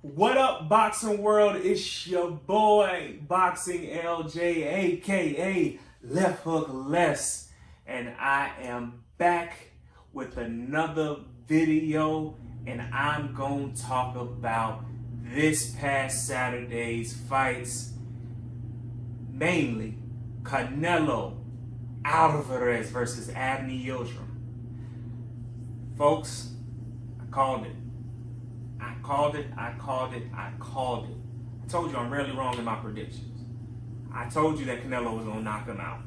What up, boxing world? It's your boy, Boxing LJ, aka Left Hook Les, and I am back with another video, and I'm gonna talk about this past Saturday's fights, mainly Canelo Alvarez versus Avni Yildirim. Folks, I called it. I called it. I told you I'm rarely wrong in my predictions. I told you that Canelo was going to knock him out.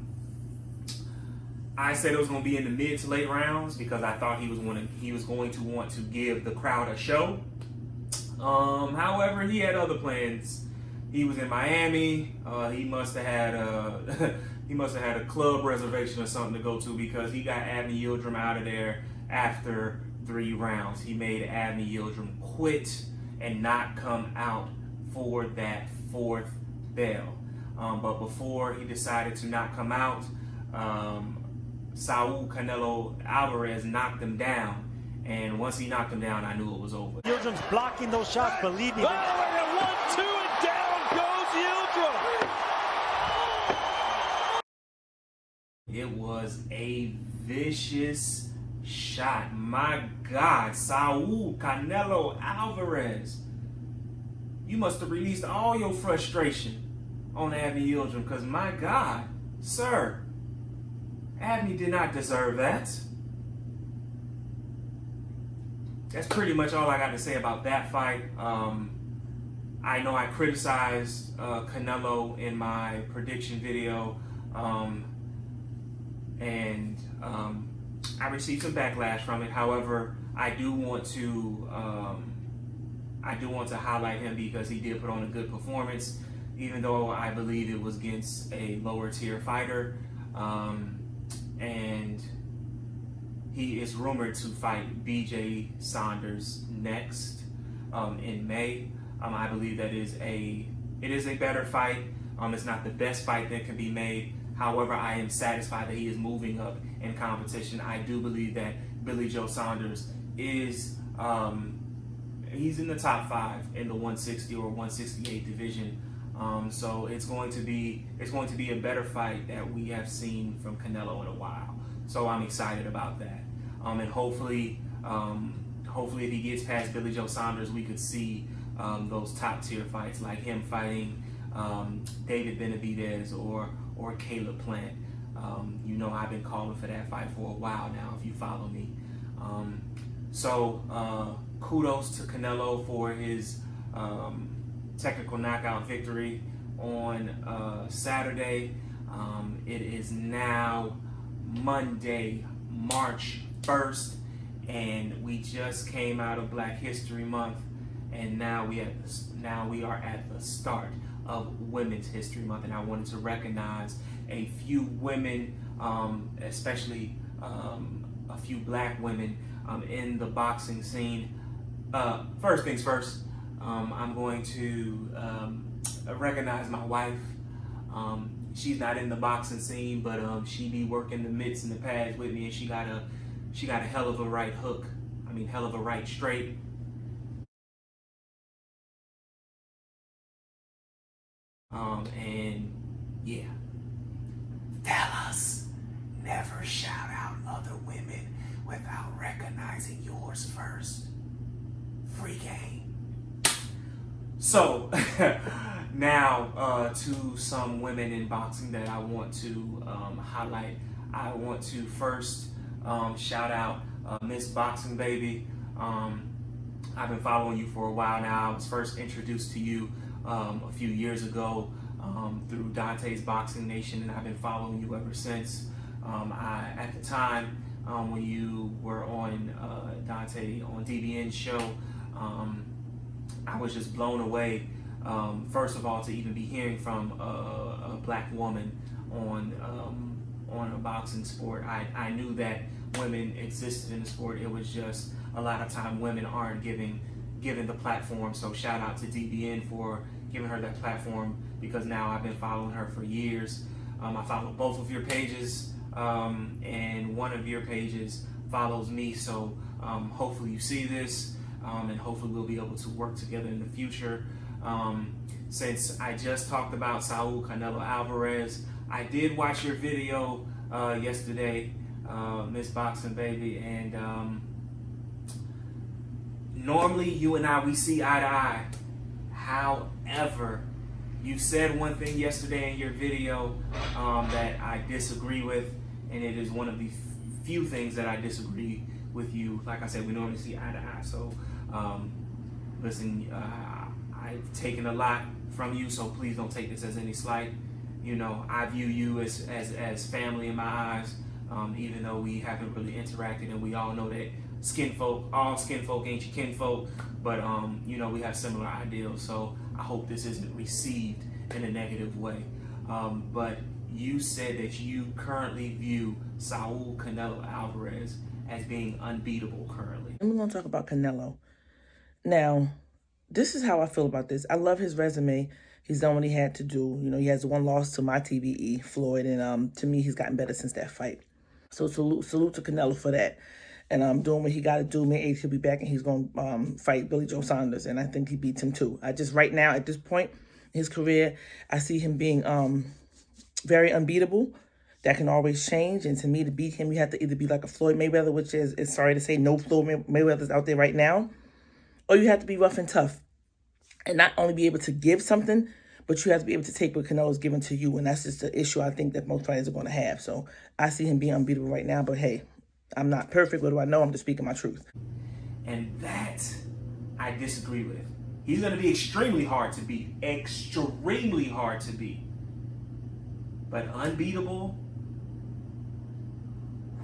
I said it was going to be in the mid to late rounds because I thought he was going to want to give the crowd a show. However, he had other plans. He was in Miami. He must have had a club reservation or something to go to because he got Avni Yildirim out of there after 3 rounds. He made Avni Yildirim quit and not come out for that 4th bell. But before he decided to not come out, Saul Canelo Alvarez knocked him down. And once he knocked him down, I knew it was over. Yildirim's blocking those shots, believe me. Oh, and 1, 2, and down goes Yildirim. It was a vicious shot. My God, Saul Canelo Alvarez. You must have released all your frustration on Avni Yildirim because, my God, sir, Avni did not deserve that. That's pretty much all I got to say about that fight. I know I criticized Canelo in my prediction video, and I received some backlash from it. However, I do want to highlight him because he did put on a good performance, even though I believe it was against a lower tier fighter. And he is rumored to fight BJ Saunders next in May. I believe that it is a better fight. It's not the best fight that can be made. However, I am satisfied that he is moving up in competition. I do believe that Billy Joe Saunders is he's in the top 5 in the 160 or 168 division. So it's going to be a better fight that we have seen from Canelo in a while. So I'm excited about that. And hopefully if he gets past Billy Joe Saunders, we could see those top tier fights like him fighting David Benavidez or Caleb Plant. You know I've been calling for that fight for a while now, if you follow me. So kudos to Canelo for his technical knockout victory on Saturday. It is now Monday, March 1st, and we just came out of Black History Month, and now we are at the start of Women's History Month, and I wanted to recognize a few women, especially a few black women in the boxing scene. First things first, I'm going to recognize my wife. She's not in the boxing scene, but she be working the mitts and the pads with me, and she got a hell of a right hook. I mean, hell of a right straight. And yeah, fellas, never shout out other women without recognizing yours first. Free game. So now to some women in boxing that I want to highlight. I want to first shout out MsBoxingBaby. I've been following you for a while now. I was first introduced to you a few years ago through Dante's Boxing Nation, and I've been following you ever since. At the time when you were on Dante on DBN's show, I was just blown away. First of all, to even be hearing from a black woman on a boxing sport. I knew that women existed in the sport. It was just a lot of time women aren't given the platform. So shout out to DBN for giving her that platform, because now I've been following her for years. I follow both of your pages, and one of your pages follows me. So hopefully you see this, and hopefully we'll be able to work together in the future. Since I just talked about Saul Canelo Alvarez, I did watch your video yesterday, MsBoxingBaby, and normally you and I, we see eye to eye. However, you said one thing yesterday in your video that I disagree with, and it is one of the few things that I disagree with you. Like I said, we normally see eye to eye. So listen, I've taken a lot from you, so please don't take this as any slight. You know, I view you as family in my eyes, even though we haven't really interacted, and we all know that all skin folk ain't your kinfolk, but you know, we have similar ideals. So I hope this isn't received in a negative way. But you said that you currently view Saul Canelo Alvarez as being unbeatable currently. And we're going to talk about Canelo. Now, this is how I feel about this. I love his resume. He's done what he had to do. You know, he has one loss to my TBE, Floyd, and to me, he's gotten better since that fight. So salute to Canelo for that. And doing what he got to do. May 8th, he'll be back, and he's going to fight Billy Joe Saunders, and I think he beats him too. Right now, at this point in his career, I see him being very unbeatable. That can always change, and to me, to beat him, you have to either be like a Floyd Mayweather, which is sorry to say, no Floyd Mayweathers out there right now, or you have to be rough and tough, and not only be able to give something, but you have to be able to take what Canelo's given to you, and that's just the issue I think that most fighters are going to have. So I see him being unbeatable right now, but hey, I'm not perfect. What do I know? I'm just speaking my truth. And that I disagree with. He's going to be extremely hard to beat. Extremely hard to beat. But unbeatable?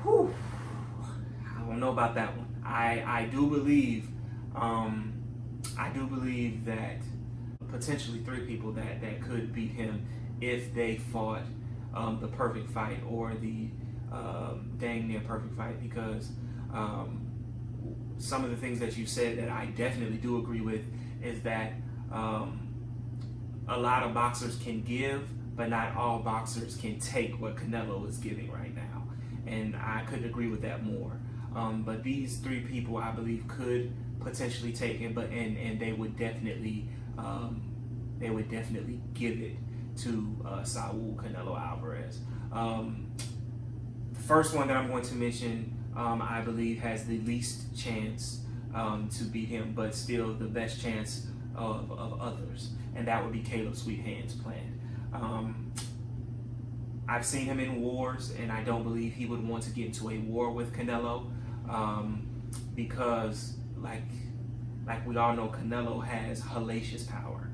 Whew. I don't know about that one. I do believe that potentially 3 people that could beat him if they fought the perfect fight, or the dang near perfect fight, because some of the things that you said that I definitely do agree with is that a lot of boxers can give, but not all boxers can take what Canelo is giving right now, and I couldn't agree with that more. But these 3 people, I believe, could potentially take it, but and they would definitely give it to Saul Canelo Alvarez. The first one that I'm going to mention, I believe, has the least chance to beat him, but still the best chance of others, and that would be Caleb Sweet Hands Plant. I've seen him in wars, and I don't believe he would want to get into a war with Canelo, because like we all know, Canelo has hellacious power,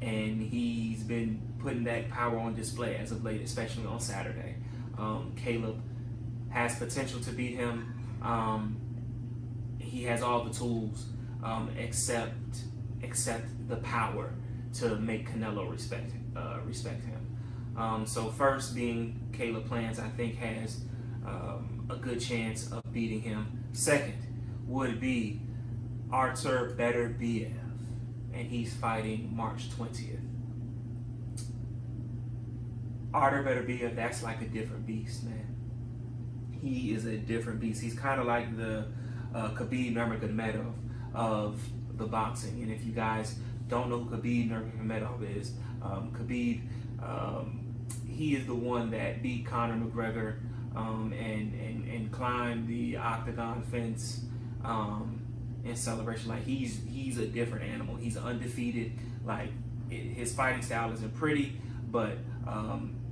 and he's been putting that power on display as of late, especially on Saturday. Caleb has potential to beat him. He has all the tools, except the power to make Canelo respect him. So first being Caleb Plants, I think has a good chance of beating him. Second would be Artur Beterbiev, and he's fighting March 20th. Artur Beterbiev, that's like a different beast, man. He is a different beast. He's kind of like the Khabib Nurmagomedov of the boxing. And if you guys don't know who Khabib Nurmagomedov is, Khabib, he is the one that beat Conor McGregor and climbed the octagon fence in celebration. Like he's a different animal. He's undefeated. Like his fighting style isn't pretty, but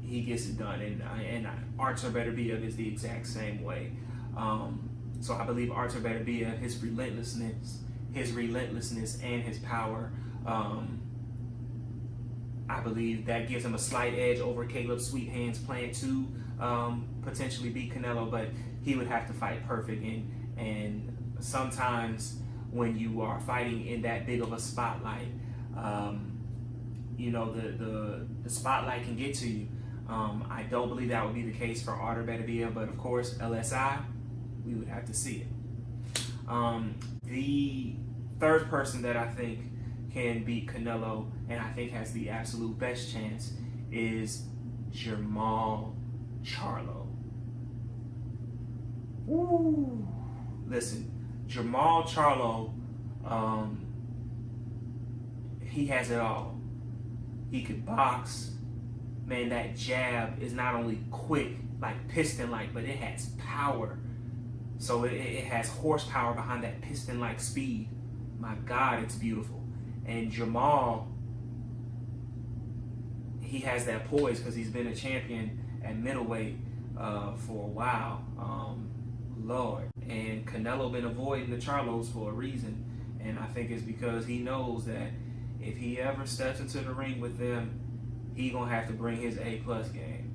he gets it done. And Artur Beterbiev is the exact same way. So I believe Artur Beterbiev, his relentlessness and his power, I believe that gives him a slight edge over Caleb Sweet Hands Plant to potentially beat Canelo, but he would have to fight perfect. And sometimes when you are fighting in that big of a spotlight, you know, the spotlight can get to you. I don't believe that would be the case for Artur Beterbiev, but of course, LSI, we would have to see it. The third person that I think can beat Canelo, and I think has the absolute best chance, is Jermall Charlo. Woo! Listen, Jermall Charlo, he has it all. He could box. Man, that jab is not only quick, like piston-like, but it has power. So it has horsepower behind that piston-like speed. My God, it's beautiful. And Jermall, he has that poise because he's been a champion at middleweight for a while. Lord. And Canelo been avoiding the Charlos for a reason. And I think it's because he knows that if he ever steps into the ring with them, he gonna have to bring his A+ game.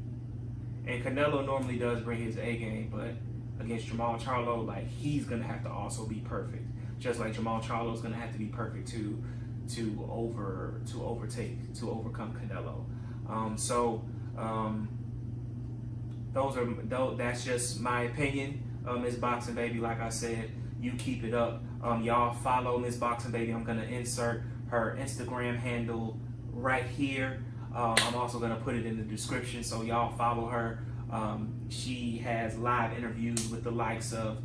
And Canelo normally does bring his A game, but against Jermall Charlo, like, he's gonna have to also be perfect. Just like Jermall Charlo's gonna have to be perfect to overcome Canelo. That's just my opinion. MsBoxingBaby, like I said, you keep it up. Y'all follow MsBoxingBaby. I'm gonna insert her Instagram handle right here. I'm also gonna put it in the description, so y'all follow her. She has live interviews with the likes of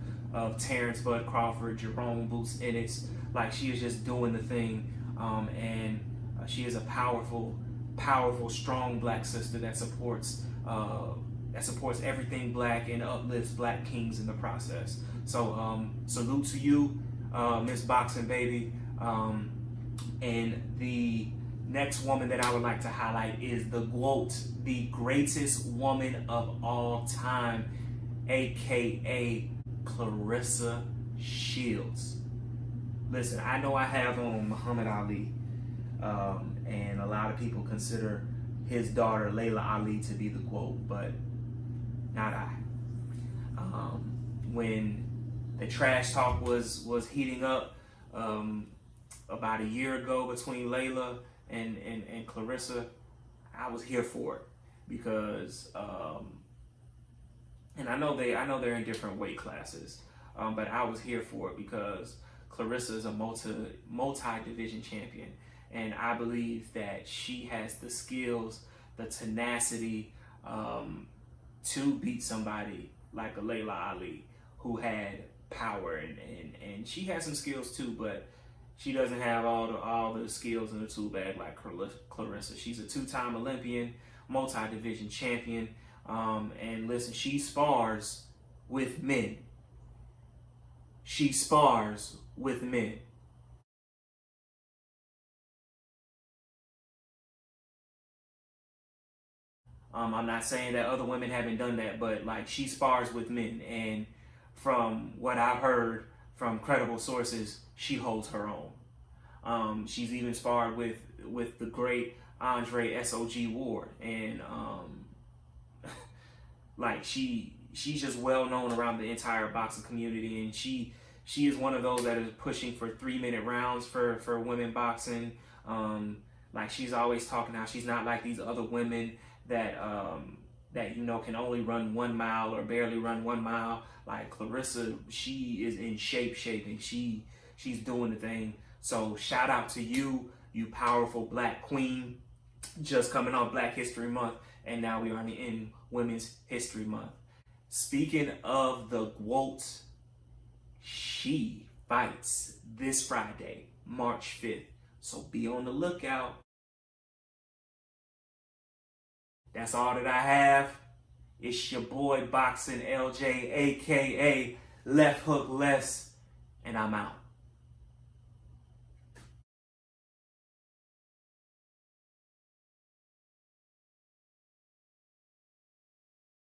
Terrence Bud Crawford, Jerome Boots Ennis. Like, she is just doing the thing, and she is a powerful, strong black sister that supports everything black and uplifts black kings in the process. So salute to you, MsBoxingBaby. And the next woman that I would like to highlight is the GOAT, the greatest woman of all time, aka Claressa Shields. Listen, I know I have on Muhammad Ali, and a lot of people consider his daughter Layla Ali to be the GOAT, but not I. When the trash talk was heating up about a year ago between Layla and Claressa, I was here for it because, and I know they're in different weight classes, but I was here for it because Claressa is a multi-division champion, and I believe that she has the skills, the tenacity to beat somebody like a Layla Ali, who had power, and she has some skills too, but she doesn't have all the skills in the tool bag like Claressa. She's a two-time Olympian, multi-division champion, and listen, she spars with men. She spars with men. I'm not saying that other women haven't done that, but like, she spars with men, and from what I've heard from credible sources, she holds her own. She's even sparred with the great Andre SOG Ward, and like, she's just well known around the entire boxing community, and she is one of those that is pushing for 3-minute rounds for women boxing. Like, she's always talking how she's not like these other women that can only run 1 mile or barely run 1 mile. Like, Claressa, she is in shape, and she's doing the thing. So shout out to you, you powerful black queen, just coming off Black History Month, and now we are in Women's History Month. Speaking of the GOAT, she fights this Friday, March 5th. So be on the lookout. That's all that I have. It's your boy Boxing LJ, aka Left Hook Les, and I'm out.